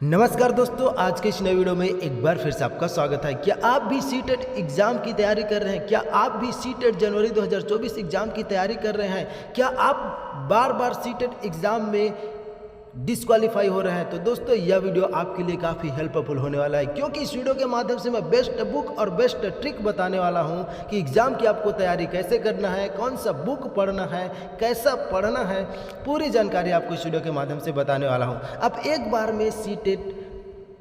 नमस्कार दोस्तों, आज के इस नए वीडियो में एक बार फिर से आपका स्वागत है। क्या आप भी सीटेट एग्ज़ाम की तैयारी कर रहे हैं? क्या आप भी सीटेट जनवरी 2024 एग्ज़ाम की तैयारी कर रहे हैं? क्या आप बार बार सीटेट एग्ज़ाम में डिस्क्वालीफाई हो रहे हैं? तो दोस्तों यह वीडियो आपके लिए काफ़ी हेल्पफुल होने वाला है, क्योंकि इस वीडियो के माध्यम से मैं बेस्ट बुक और बेस्ट ट्रिक बताने वाला हूं कि एग्ज़ाम की आपको तैयारी कैसे करना है, कौन सा बुक पढ़ना है, कैसा पढ़ना है, पूरी जानकारी आपको इस वीडियो के माध्यम से बताने वाला हूं। आप एक बार में सीटेट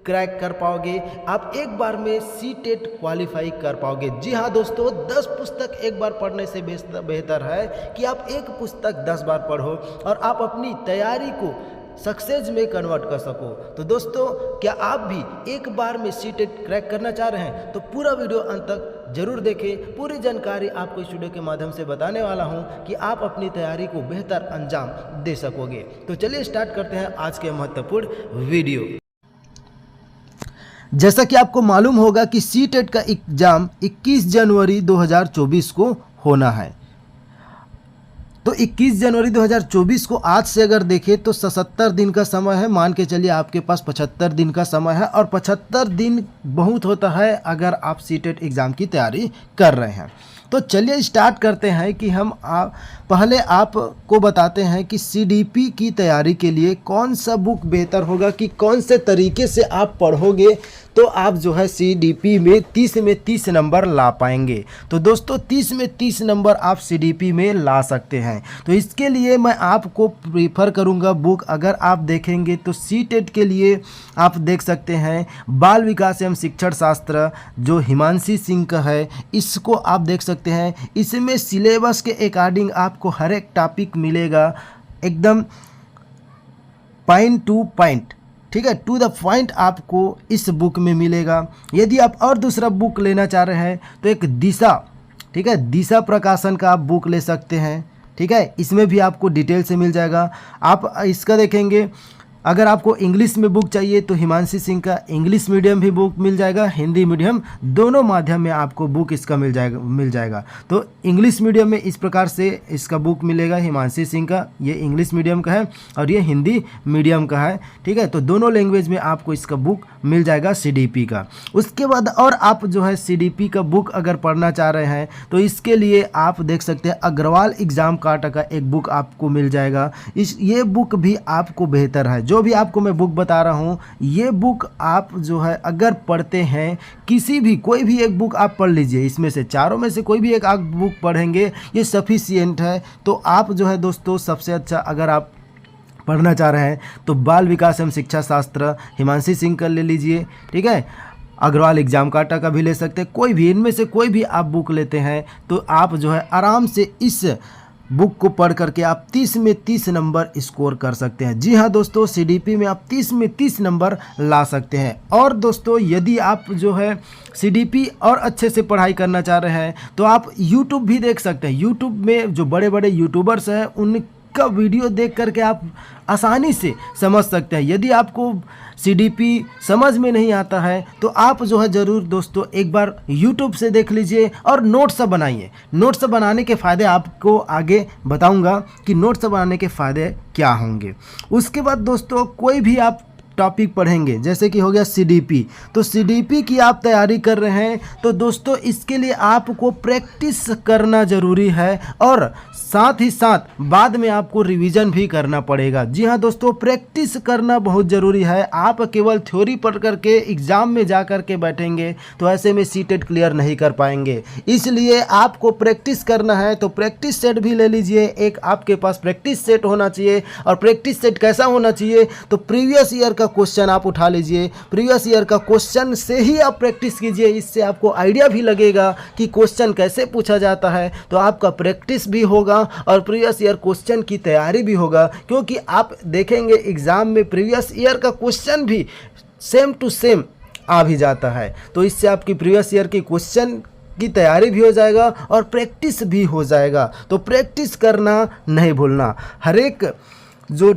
क्रैक कर पाओगे, आप एक बार में सीटेट क्वालिफाई कर पाओगे। जी हाँ दोस्तों, 10 पुस्तक एक बार पढ़ने से बेहतर है कि आप एक पुस्तक 10 बार पढ़ो और आप अपनी तैयारी को सक्सेस में कन्वर्ट कर सको। तो दोस्तों, क्या आप भी एक बार में सीटेट क्रैक करना चाह रहे हैं? तो पूरा वीडियो अंत तक जरूर देखें। पूरी जानकारी आपको इस वीडियो के माध्यम से बताने वाला हूं कि आप अपनी तैयारी को बेहतर अंजाम दे सकोगे। तो चलिए स्टार्ट करते हैं आज के महत्वपूर्ण वीडियो। जैसा कि आपको मालूम होगा कि सीटेट का एग्ज़ाम 21 जनवरी 2024 को होना है। तो 21 जनवरी 2024 को आज से अगर देखें तो 77 दिन का समय है। मान के चलिए आपके पास 75 दिन का समय है, और 75 दिन बहुत होता है अगर आप सीटेट एग्ज़ाम की तैयारी कर रहे हैं। तो चलिए स्टार्ट करते हैं कि हम पहले आपको बताते हैं कि सीडीपी की तैयारी के लिए कौन सा बुक बेहतर होगा, कि कौन से तरीके से आप पढ़ोगे तो आप जो है सीडीपी में 30 नंबर ला पाएंगे। तो दोस्तों 30 में 30 नंबर आप सीडीपी में ला सकते हैं। तो इसके लिए मैं आपको प्रीफर करूंगा बुक, अगर आप देखेंगे तो सीटेट के लिए आप देख सकते हैं बाल विकास एवं शिक्षण शास्त्र जो हिमांशी सिंह का है, इसको आप देख सकते हैं। इसमें सिलेबस के अकॉर्डिंग आपको हर एक टॉपिक मिलेगा, एकदम पॉइंट टू पॉइंट, ठीक है, टू द पॉइंट आपको इस बुक में मिलेगा। यदि आप और दूसरा बुक लेना चाह रहे हैं तो एक दिशा, ठीक है, दिशा प्रकाशन का आप बुक ले सकते हैं, ठीक है। इसमें भी आपको डिटेल से मिल जाएगा। आप इसका देखेंगे, अगर आपको इंग्लिश में बुक चाहिए तो हिमांशी सिंह का इंग्लिश मीडियम भी बुक मिल जाएगा, हिंदी मीडियम, दोनों माध्यम में आपको बुक इसका मिल जाएगा। तो इंग्लिश मीडियम में इस प्रकार से इसका बुक मिलेगा हिमांशी सिंह का, ये इंग्लिश मीडियम का है और ये हिंदी मीडियम का है, ठीक है। तो दोनों लैंग्वेज में आपको इसका बुक मिल जाएगा सीडीपी का। उसके बाद और आप जो है सीडीपी का बुक अगर पढ़ना चाह रहे हैं तो इसके लिए आप देख सकते हैं अग्रवाल एग्जाम काट का एक बुक आपको मिल जाएगा। ये बुक भी आपको बेहतर है। जो भी आपको मैं बुक बता रहा हूँ, ये बुक आप जो है अगर पढ़ते हैं, किसी भी कोई भी एक बुक आप पढ़ लीजिए, इसमें से चारों में से कोई भी एक आप बुक पढ़ेंगे, ये सफिशिएंट है। तो आप जो है दोस्तों सबसे अच्छा अगर आप पढ़ना चाह रहे हैं तो बाल विकास एवं शिक्षा शास्त्र हिमांशी सिंह का ले लीजिए, ठीक है। अग्रवाल एग्जाम काटा का भी ले सकते हैं, कोई भी इनमें से कोई भी आप बुक लेते हैं तो आप जो है आराम से इस बुक को पढ़ करके आप 30 में 30 नंबर स्कोर कर सकते हैं। जी हाँ दोस्तों, सीडीपी में आप 30 में 30 नंबर ला सकते हैं। और दोस्तों यदि आप जो है सीडीपी और अच्छे से पढ़ाई करना चाह रहे हैं तो आप यूट्यूब भी देख सकते हैं। यूट्यूब में जो बड़े बड़े यूट्यूबर्स हैं उनका वीडियो देख करके आप आसानी से समझ सकते हैं। यदि आपको सीडीपी समझ में नहीं आता है तो आप जो है ज़रूर दोस्तों एक बार यूट्यूब से देख लीजिए और नोट्स बनाइए। नोट्स बनाने के फ़ायदे आपको आगे बताऊंगा कि नोट्स बनाने के फ़ायदे क्या होंगे। उसके बाद दोस्तों कोई भी आप टॉपिक पढ़ेंगे, जैसे कि हो गया सीडीपी, तो सीडीपी की आप तैयारी कर रहे हैं तो दोस्तों इसके लिए आपको प्रैक्टिस करना ज़रूरी है, और साथ ही साथ बाद में आपको रिवीजन भी करना पड़ेगा। जी हाँ दोस्तों, प्रैक्टिस करना बहुत ज़रूरी है। आप केवल थ्योरी पढ़ करके एग्ज़ाम में जा कर के बैठेंगे तो ऐसे में सीटेट क्लियर नहीं कर पाएंगे। इसलिए आपको प्रैक्टिस करना है तो प्रैक्टिस सेट भी ले लीजिए। एक आपके पास प्रैक्टिस सेट होना चाहिए, और प्रैक्टिस सेट कैसा होना चाहिए तो प्रीवियस ईयर का क्वेश्चन आप उठा लीजिए, प्रीवियस ईयर का क्वेश्चन से ही आप प्रैक्टिस कीजिए। इससे आपको आइडिया भी लगेगा कि क्वेश्चन कैसे पूछा जाता है, तो आपका प्रैक्टिस भी होगा और प्रीवियस ईयर क्वेश्चन की तैयारी भी होगा। क्योंकि आप देखेंगे एग्जाम में प्रीवियस ईयर का क्वेश्चन भी सेम टू सेम आ भी जाता है, तो इससे आपकी प्रीवियस ईयर की क्वेश्चन की तैयारी भी हो जाएगा और प्रैक्टिस भी हो जाएगा। तो प्रैक्टिस करना नहीं भूलना, हर एक जो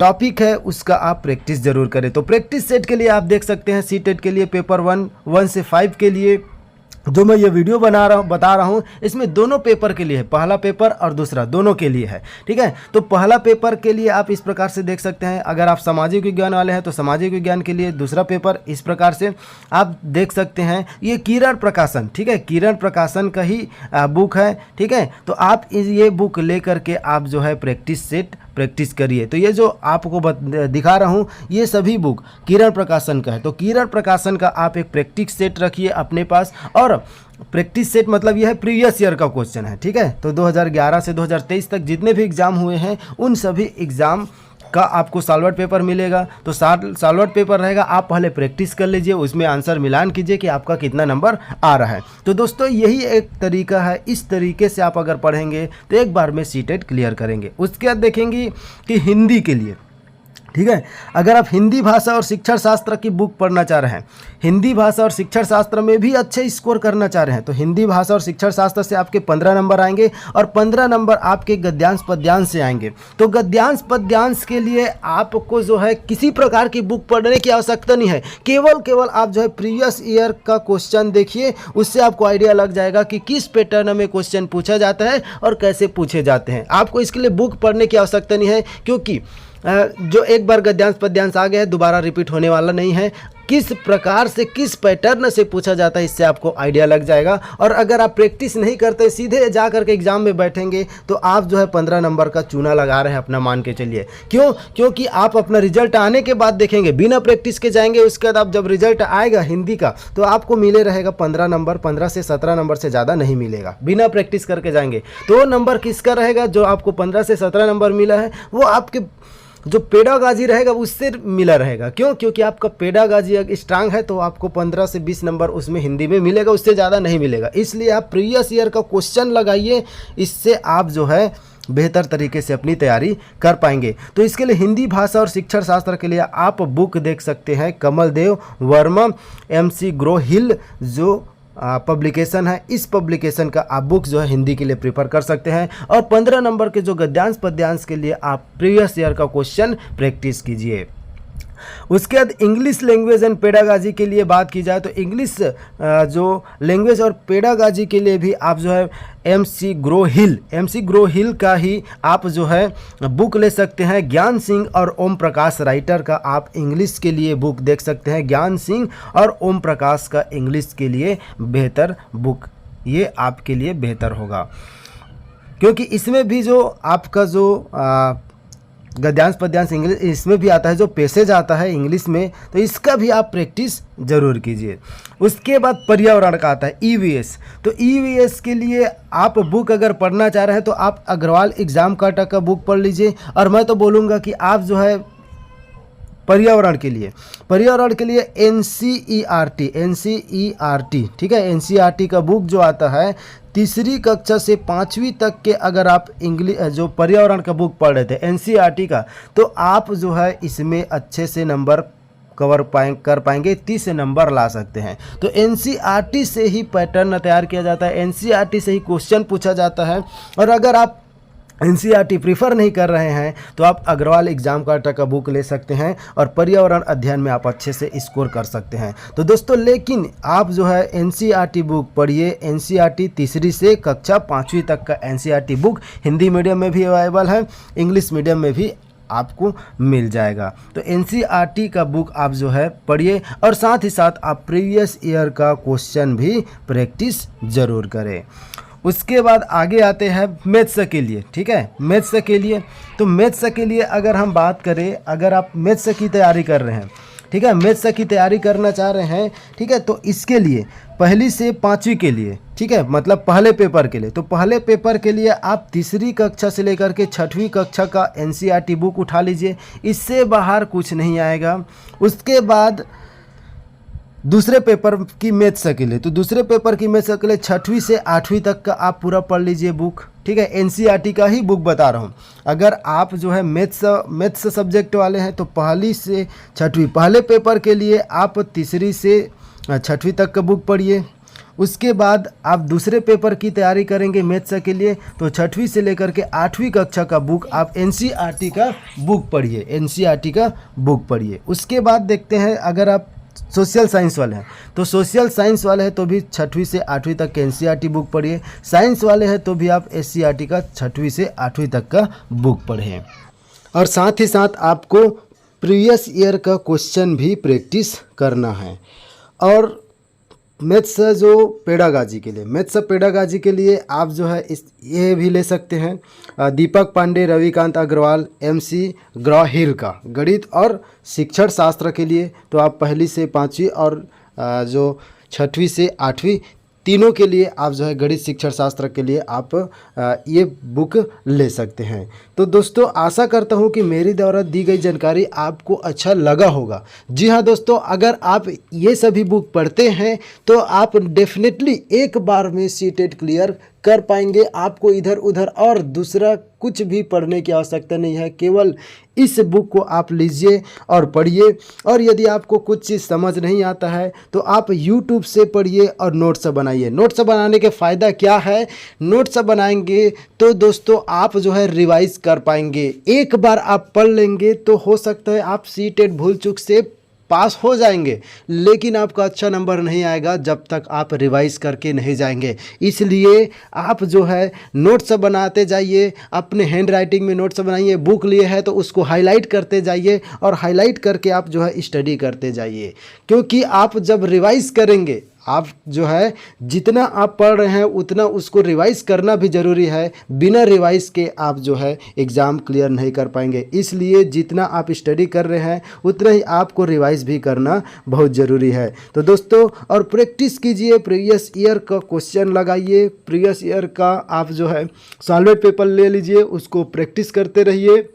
टॉपिक है उसका आप प्रैक्टिस जरूर करें। तो प्रैक्टिस सेट के लिए आप देख सकते हैं सीटेट के लिए पेपर 1 से 5 के लिए जो मैं ये वीडियो बता रहा हूँ इसमें दोनों पेपर के लिए है, पहला पेपर और दूसरा दोनों के लिए है। ठीक है, तो पहला पेपर के लिए आप इस प्रकार से देख सकते हैं, अगर आप सामाजिक विज्ञान वाले हैं तो सामाजिक विज्ञान के लिए दूसरा पेपर इस प्रकार से आप देख सकते हैं। ये किरण प्रकाशन, ठीक है, किरण प्रकाशन का ही बुक है। ठीक है, तो आप ये बुक लेकर के आप जो है प्रैक्टिस करिए। तो ये जो आपको दिखा रहा हूँ ये सभी बुक किरण प्रकाशन का है। तो किरण प्रकाशन का आप एक प्रैक्टिस सेट रखिए अपने पास, और प्रैक्टिस सेट मतलब यह है प्रीवियस ईयर का क्वेश्चन है। ठीक है, तो 2011 से 2023 तक जितने भी एग्ज़ाम हुए हैं उन सभी एग्ज़ाम का आपको सॉल्वर पेपर मिलेगा। तो सॉल्वर पेपर रहेगा, आप पहले प्रैक्टिस कर लीजिए, उसमें आंसर मिलान कीजिए कि आपका कितना नंबर आ रहा है। तो दोस्तों यही एक तरीका है, इस तरीके से आप अगर पढ़ेंगे तो एक बार में सीटेट क्लियर करेंगे। उसके बाद देखेंगे कि हिंदी के लिए, ठीक है, अगर आप हिंदी भाषा और शिक्षण शास्त्र की बुक पढ़ना चाह रहे हैं, हिंदी भाषा और शिक्षण शास्त्र में भी अच्छे स्कोर करना चाह रहे हैं, तो हिंदी भाषा और शिक्षण शास्त्र से आपके 15 नंबर आएंगे और 15 नंबर आपके गद्यांश पद्यांश से आएंगे। तो गद्यांश पद्यांश के लिए आपको जो है किसी प्रकार की बुक पढ़ने की आवश्यकता नहीं है, केवल आप जो है प्रीवियस ईयर का क्वेश्चन देखिए, उससे आपको आइडिया लग जाएगा कि किस पैटर्न में क्वेश्चन पूछा जाता है और कैसे पूछे जाते हैं। आपको इसके लिए बुक पढ़ने की आवश्यकता नहीं है, क्योंकि जो एक बार गद्यांश पद्यांश आ गया है दोबारा रिपीट होने वाला नहीं है। किस प्रकार से किस पैटर्न से पूछा जाता है इससे आपको आइडिया लग जाएगा। और अगर आप प्रैक्टिस नहीं करते सीधे जा करके एग्जाम में बैठेंगे तो आप जो है 15 नंबर का चूना लगा रहे हैं अपना, मान के चलिए। क्योंकि आप अपना रिजल्ट आने के बाद देखेंगे, बिना प्रैक्टिस के जाएंगे, उसके बाद आप जब रिजल्ट आएगा हिंदी का तो आपको मिले रहेगा 15 नंबर, 15 से 17 नंबर से ज़्यादा नहीं मिलेगा। बिना प्रैक्टिस करके जाएंगे तो नंबर किसका रहेगा, जो आपको 15 से 17 नंबर मिला है वो आपके जो पेडागाजी रहेगा उससे मिला रहेगा। क्योंकि आपका पेडागाजी स्ट्रांग है तो आपको 15 से 20 नंबर उसमें हिंदी में मिलेगा, उससे ज़्यादा नहीं मिलेगा। इसलिए आप प्रीवियस ईयर का क्वेश्चन लगाइए, इससे आप जो है बेहतर तरीके से अपनी तैयारी कर पाएंगे। तो इसके लिए हिंदी भाषा और शिक्षण शास्त्र के लिए आप बुक देख सकते हैं, कमल देव वर्मा MC ग्रोहिल जो पब्लिकेशन है, इस पब्लिकेशन का आप बुक जो है हिंदी के लिए प्रेफर कर सकते हैं। और 15 नंबर के जो गद्यांश पद्यांश के लिए आप प्रीवियस ईयर का क्वेश्चन प्रैक्टिस कीजिए। उसके बाद इंग्लिश लैंग्वेज एंड पेडागाजी के लिए बात की जाए तो इंग्लिश जो लैंग्वेज और पेडागाजी के लिए भी आप जो है MC ग्रोहिल का ही आप जो है बुक ले सकते हैं। ज्ञान सिंह और ओम प्रकाश राइटर का आप इंग्लिश के लिए बुक देख सकते हैं। ज्ञान सिंह और ओम प्रकाश का इंग्लिश के लिए बेहतर बुक, ये आपके लिए बेहतर होगा, क्योंकि इसमें भी जो आपका जो गद्यांश पद्यांश इंग्लिश इसमें भी आता है, जो पैसेज आता है इंग्लिश में, तो इसका भी आप प्रैक्टिस ज़रूर कीजिए। उसके बाद पर्यावरण का आता है EVS। तो EVS के लिए आप बुक अगर पढ़ना चाह रहे हैं तो आप अग्रवाल एग्ज़ाम काटा का बुक पढ़ लीजिए। और मैं तो बोलूँगा कि आप जो है पर्यावरण के लिए NCERT, ठीक है, NCERT का बुक जो आता है 3री कक्षा से 5वीं तक के, अगर आप इंग्लिश जो पर्यावरण का बुक पढ़ रहे थे NCERT का, तो आप जो है इसमें अच्छे से नंबर कर पाएंगे, 30 नंबर ला सकते हैं। तो NCERT से ही पैटर्न तैयार किया जाता है, NCERT से ही क्वेश्चन पूछा जाता है। और अगर आप NCERT प्रीफर नहीं कर रहे हैं तो आप अग्रवाल एग्जाम काटा का बुक ले सकते हैं और पर्यावरण अध्ययन में आप अच्छे से स्कोर कर सकते हैं। तो दोस्तों लेकिन आप जो है NCERT बुक पढ़िए। NCERT 3री से कक्षा 5वीं तक का NCERT बुक हिंदी मीडियम में भी अवेलेबल है, इंग्लिश मीडियम में भी आपको मिल जाएगा। तो NCERT का बुक आप जो है पढ़िए और साथ ही साथ आप प्रीवियस ईयर का क्वेश्चन भी प्रैक्टिस ज़रूर करें। उसके बाद आगे आते हैं मैथ्स के लिए, ठीक है, मैथ्स के लिए। तो मैथ्स के लिए अगर हम बात करें, अगर आप मैथ्स की तैयारी कर रहे हैं, ठीक है, मैथ्स की तैयारी करना चाह रहे हैं, ठीक है, तो इसके लिए 1ली से 5वीं के लिए, ठीक है, मतलब पहले पेपर के लिए, तो पहले पेपर के लिए आप 3री कक्षा से लेकर के 6वीं कक्षा का NCERT बुक उठा लीजिए, इससे बाहर कुछ नहीं आएगा। उसके बाद दूसरे पेपर की मैथ्स के लिए, तो दूसरे पेपर की मैथ्स के लिए 6वीं से 8वीं तक का आप पूरा पढ़ लीजिए बुक, ठीक है, NCERT का ही बुक बता रहा हूँ। अगर आप जो है मैथ्स सब्जेक्ट वाले हैं तो 1ली से 6वीं, पहले पेपर के लिए आप 3री से 6वीं तक का बुक पढ़िए। उसके बाद आप दूसरे पेपर की तैयारी करेंगे मैथ्स के लिए, तो 6वीं से लेकर के 8वीं कक्षा का बुक आप NCERT का बुक पढ़िए, NCERT का बुक पढ़िए। उसके बाद देखते हैं, अगर आप सोशल साइंस वाले हैं तो सोशल साइंस वाले हैं तो भी 6वीं से 8वीं तक के एनसीईआरटी बुक पढ़िए। साइंस वाले हैं तो भी आप एससीईआरटी का 6वीं से 8वीं तक का बुक पढ़ें। और साथ ही साथ आपको प्रीवियस ईयर का क्वेश्चन भी प्रैक्टिस करना है। और मैथ्स जो पेडागाजी के लिए, मैथ्स पेडागाजी के लिए आप जो है ये भी ले सकते हैं दीपक पांडे, रविकांत अग्रवाल, MC ग्रॉहिल का गणित और शिक्षण शास्त्र के लिए। तो आप पहली से 5वीं और जो 6वीं से 8वीं तीनों के लिए आप जो है गणित शिक्षण शास्त्र के लिए आप ये बुक ले सकते हैं। तो दोस्तों आशा करता हूँ कि मेरी द्वारा दी गई जानकारी आपको अच्छा लगा होगा। जी हाँ दोस्तों, अगर आप ये सभी बुक पढ़ते हैं तो आप डेफिनेटली एक बार में सीटेट क्लियर कर पाएंगे। आपको इधर उधर और दूसरा कुछ भी पढ़ने की आवश्यकता नहीं है, केवल इस बुक को आप लीजिए और पढ़िए। और यदि आपको कुछ चीज़ समझ नहीं आता है तो आप YouTube से पढ़िए और नोट्स बनाइए। नोट्स बनाने के फ़ायदा क्या है, नोट्स बनाएंगे तो दोस्तों आप जो है रिवाइज कर पाएंगे। एक बार आप पढ़ लेंगे तो हो सकता है आप सीटेट भूल चूक से पास हो जाएंगे, लेकिन आपका अच्छा नंबर नहीं आएगा जब तक आप रिवाइज करके नहीं जाएंगे। इसलिए आप जो है नोट्स बनाते जाइए, अपने हैंड राइटिंग में नोट्स बनाइए। बुक लिए है तो उसको हाईलाइट करते जाइए और हाईलाइट करके आप जो है स्टडी करते जाइए, क्योंकि आप जब रिवाइज करेंगे, आप जो है जितना आप पढ़ रहे हैं उतना उसको रिवाइज करना भी ज़रूरी है। बिना रिवाइज के आप जो है एग्ज़ाम क्लियर नहीं कर पाएंगे। इसलिए जितना आप स्टडी कर रहे हैं उतना ही आपको रिवाइज भी करना बहुत ज़रूरी है। तो दोस्तों और प्रैक्टिस कीजिए, प्रीवियस ईयर का क्वेश्चन लगाइए, प्रीवियस ईयर का आप जो है सॉल्वेड पेपर ले लीजिए, उसको प्रैक्टिस करते रहिए।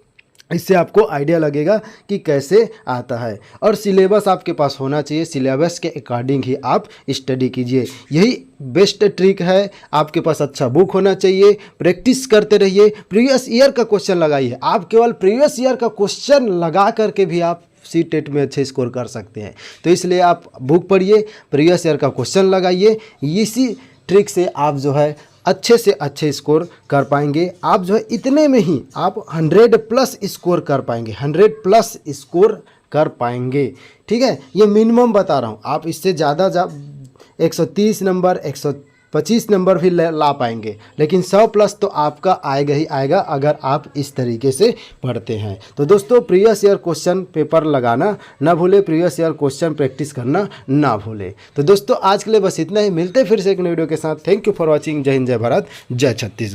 इससे आपको आइडिया लगेगा कि कैसे आता है। और सिलेबस आपके पास होना चाहिए, सिलेबस के अकॉर्डिंग ही आप स्टडी कीजिए। यही बेस्ट ट्रिक है। आपके पास अच्छा बुक होना चाहिए, प्रैक्टिस करते रहिए, प्रीवियस ईयर का क्वेश्चन लगाइए। आप केवल प्रीवियस ईयर का क्वेश्चन लगा करके भी आप सीटेट में अच्छे स्कोर कर सकते हैं। तो इसलिए आप बुक पढ़िए, प्रीवियस ईयर का क्वेश्चन लगाइए। इसी ट्रिक से आप जो है अच्छे से अच्छे स्कोर कर पाएंगे। आप जो है इतने में ही आप 100+ स्कोर कर पाएंगे, 100+ स्कोर कर पाएंगे। ठीक है, ये मिनिमम बता रहा हूँ। आप इससे ज़्यादा 130 नंबर 125 नंबर भी ला पाएंगे, लेकिन 100+ तो आपका आएगा ही आएगा अगर आप इस तरीके से पढ़ते हैं। तो दोस्तों प्रीवियस ईयर क्वेश्चन पेपर लगाना ना भूले, प्रीवियस ईयर क्वेश्चन प्रैक्टिस करना ना भूले। तो दोस्तों आज के लिए बस इतना ही, मिलते हैं फिर से एक नई वीडियो के साथ। Thank you for watching. जय हिंद, जय भारत, जय छत्तीसगढ़।